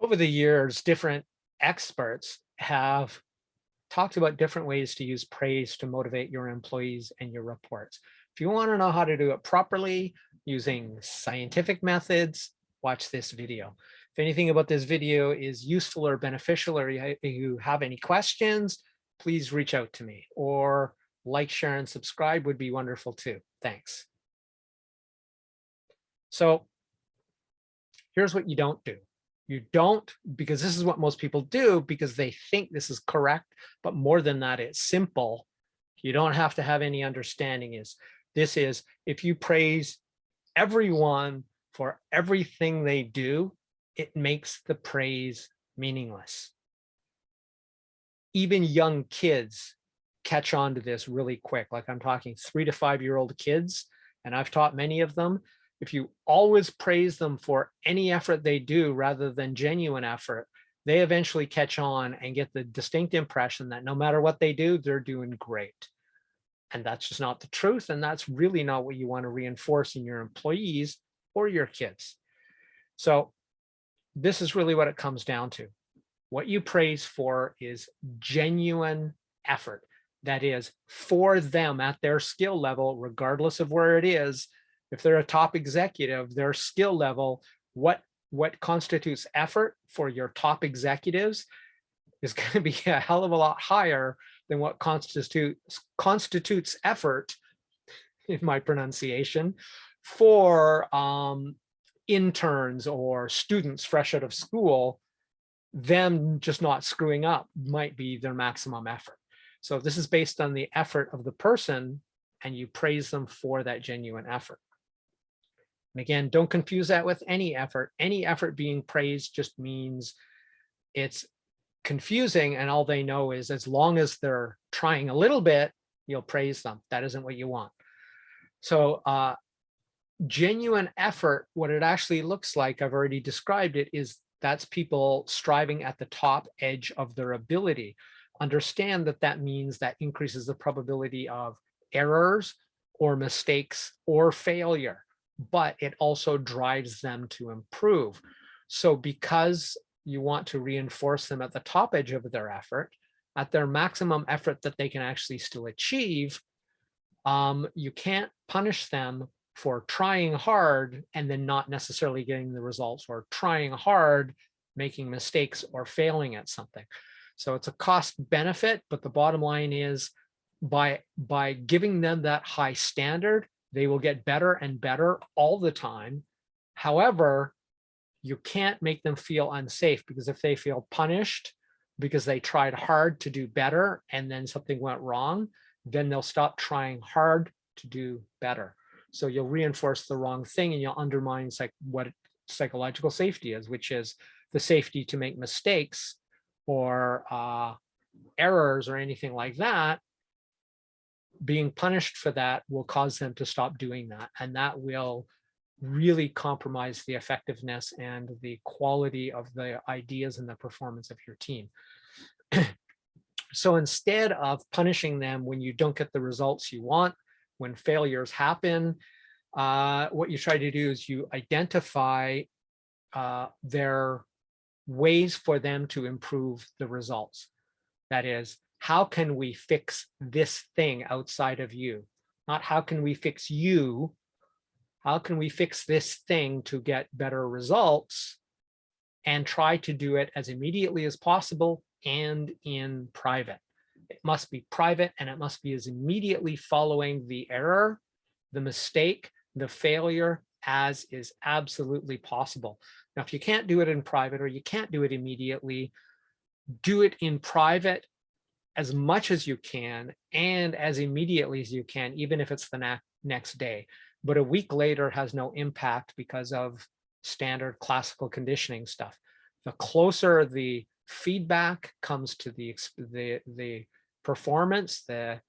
Over the years, different experts have talked about different ways to use praise to motivate your employees and your reports. If you want to know how to do it properly using scientific methods, watch this video. If anything about this video is useful or beneficial, or you have any questions, please reach out to me, or like, share, and subscribe would be wonderful too. Thanks. So here's what you don't do. You don't, because this is what most people do because they think this is correct, but more than that, it's simple. You don't have to have any understanding. This is if you praise everyone for everything they do, it makes the praise meaningless. Even young kids catch on to this really quick. Like I'm talking 3 to 5-year-old kids, and I've taught many of them. If you always praise them for any effort they do rather than genuine effort, they eventually catch on and get the distinct impression that no matter what they do, they're doing great. And that's just not the truth. And that's really not what you want to reinforce in your employees or your kids. So this is really what it comes down to. What you praise for is genuine effort. That is for them at their skill level, regardless of where it is. If they're a top executive, their skill level, what constitutes effort for your top executives is going to be a hell of a lot higher than what constitutes effort, in my pronunciation, for interns or students fresh out of school. Them just not screwing up might be their maximum effort. So this is based on the effort of the person, and you praise them for that genuine effort. And again, don't confuse that with any effort. Any effort being praised just means it's confusing, and all they know is as long as they're trying a little bit, you'll praise them. That isn't what you want. So genuine effort, what it actually looks like, I've already described it, is that's people striving at the top edge of their ability. Understand that that means that increases the probability of errors or mistakes or failure, but it also drives them to improve. So because you want to reinforce them at the top edge of their effort, at their maximum effort that they can actually still achieve, you can't punish them for trying hard and then not necessarily getting the results, or trying hard, making mistakes, or failing at something. So it's a cost benefit, but the bottom line is by giving them that high standard, they will get better and better all the time. However, you can't make them feel unsafe, because if they feel punished because they tried hard to do better and then something went wrong, then they'll stop trying hard to do better. So you'll reinforce the wrong thing, and you'll undermine what psychological safety is, which is the safety to make mistakes or errors or anything like that. Being punished for that will cause them to stop doing that, and that will really compromise the effectiveness and the quality of the ideas and the performance of your team. So instead of punishing them when you don't get the results you want, when failures happen, what you try to do is you identify their ways for them to improve the results. That is, how can we fix this thing outside of you? Not how can we fix you? How can we fix this thing to get better results? And try to do it as immediately as possible and in private. It must be private, and it must be as immediately following the error, the mistake, the failure as is absolutely possible. Now, if you can't do it in private, or you can't do it immediately, do it in private as much as you can and as immediately as you can, even if it's the next day. But a week later has no impact because of standard classical conditioning stuff. The closer the feedback comes to the performance, the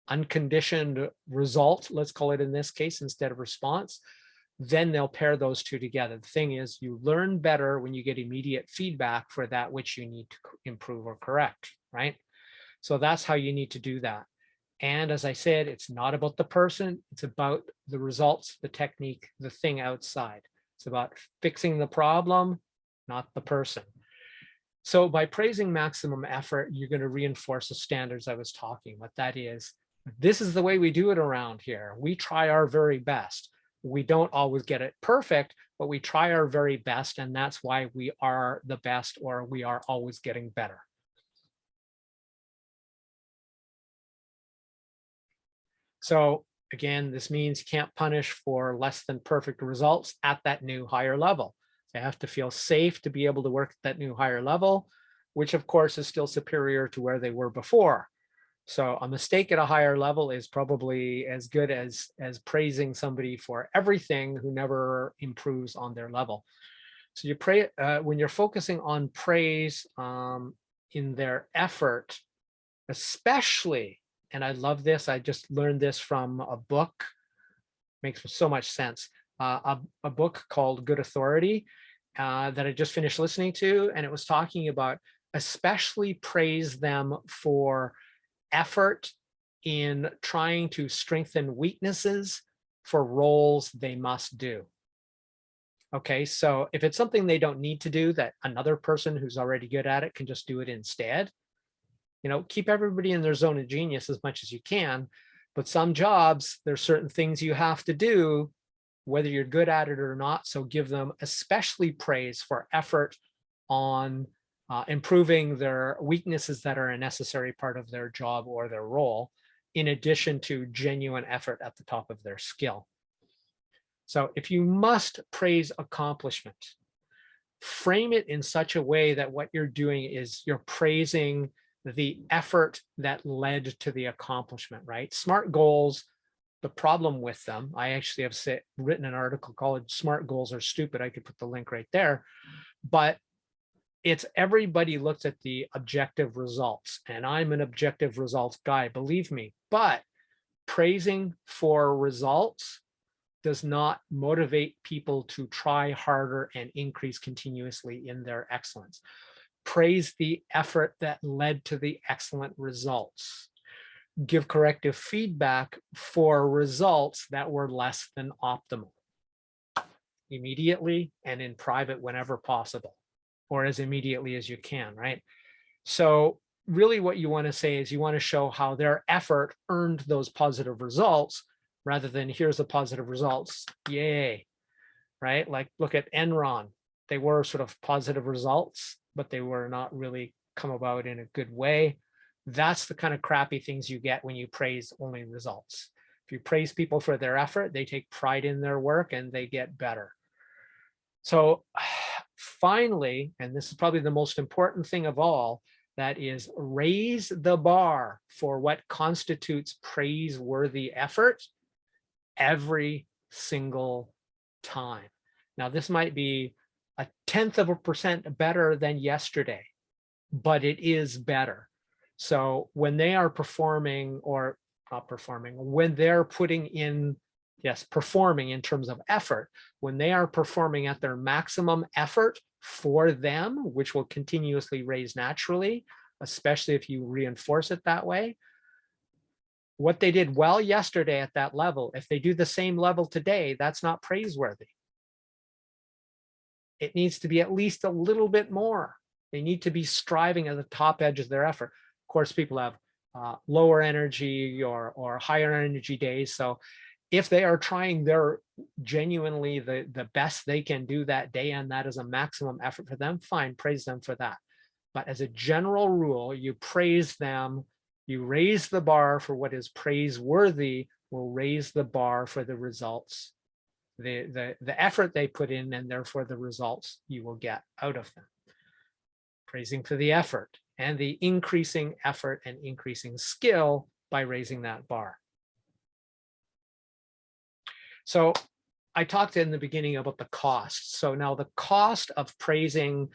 unconditioned result, let's call it in this case, instead of response, then they'll pair those two together. The thing is, you learn better when you get immediate feedback for that which you need to improve or correct, right? So that's how you need to do that. And as I said, it's not about the person, it's about the results, the technique, the thing outside. It's about fixing the problem, not the person. So by praising maximum effort, you're going to reinforce the standards I was talking about. That is, this is the way we do it around here. We try our very best. We don't always get it perfect, but we try our very best, and that's why we are the best, or we are always getting better. So again, this means you can't punish for less than perfect results at that new higher level. They have to feel safe to be able to work at that new higher level, which of course is still superior to where they were before. So a mistake at a higher level is probably as good as praising somebody for everything who never improves on their level. So you pray when you're focusing on praise in their effort, especially, and I love this, I just learned this from a book, makes so much sense, a book called Good Authority that I just finished listening to, and it was talking about especially praise them for effort in trying to strengthen weaknesses for roles they must do. Okay, so if it's something they don't need to do, that another person who's already good at it can just do it instead, you know, keep everybody in their zone of genius as much as you can. But some jobs, there's certain things you have to do, whether you're good at it or not. So give them especially praise for effort on improving their weaknesses that are a necessary part of their job or their role, in addition to genuine effort at the top of their skill. So if you must praise accomplishment, frame it in such a way that what you're doing is you're praising the effort that led to the accomplishment, right? SMART goals, the problem with them, I actually have written an article called "Smart Goals Are Stupid." I could put the link right there, but it's everybody looks at the objective results, and I'm an objective results guy, believe me, but praising for results does not motivate people to try harder and increase continuously in their excellence. Praise the effort that led to the excellent results. Give corrective feedback for results that were less than optimal, immediately and in private whenever possible, or as immediately as you can, right? So really what you want to say is you want to show how their effort earned those positive results, rather than here's the positive results, yay, right? Like look at Enron. They were sort of positive results, but they were not really come about in a good way. That's the kind of crappy things you get when you praise only results. If you praise people for their effort, they take pride in their work and they get better. So finally, and this is probably the most important thing of all, that is raise the bar for what constitutes praiseworthy effort every single time. Now, this might be 0.1% better than yesterday, but it is better. So when they are performing, or not performing, when they're putting in, yes, performing in terms of effort, when they are performing at their maximum effort for them, which will continuously raise naturally, especially if you reinforce it that way, what they did well yesterday at that level, if they do the same level today, that's not praiseworthy. It needs to be at least a little bit more. They need to be striving at the top edge of their effort. Of course, people have lower energy or higher energy days. So if they are trying their genuinely the best they can do that day, and that is a maximum effort for them, fine, praise them for that. But as a general rule, you praise them, you raise the bar for what is praiseworthy, will raise the bar for the results, the effort they put in, and therefore the results you will get out of them. Praising for the effort and the increasing effort and increasing skill by raising that bar. So I talked in the beginning about the cost. So now the cost of praising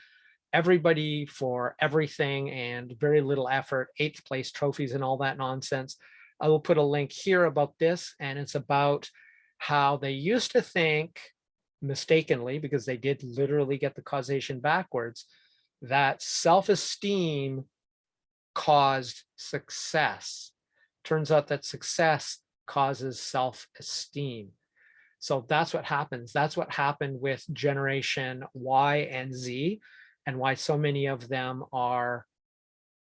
everybody for everything and very little effort, 8th place trophies and all that nonsense. I will put a link here about this, and it's about how they used to think, mistakenly, because they did literally get the causation backwards, that self-esteem caused success. Turns out that success causes self-esteem. So that's what happens. That's what happened with generation Y and Z. and why so many of them are,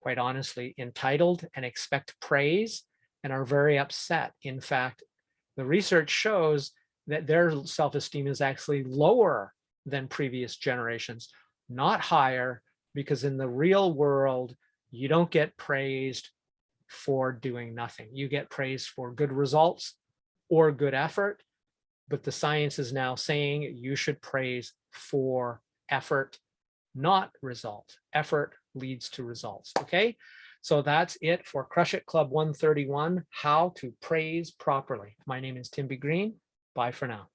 quite honestly, entitled and expect praise and are very upset. In fact, the research shows that their self-esteem is actually lower than previous generations, not higher, because in the real world, you don't get praised for doing nothing. You get praised for good results or good effort, but the science is now saying you should praise for effort, not result. Effort leads to results, okay? So that's it for Crush It Club 131, how to praise properly. My name is Tim B. Green. Bye for now.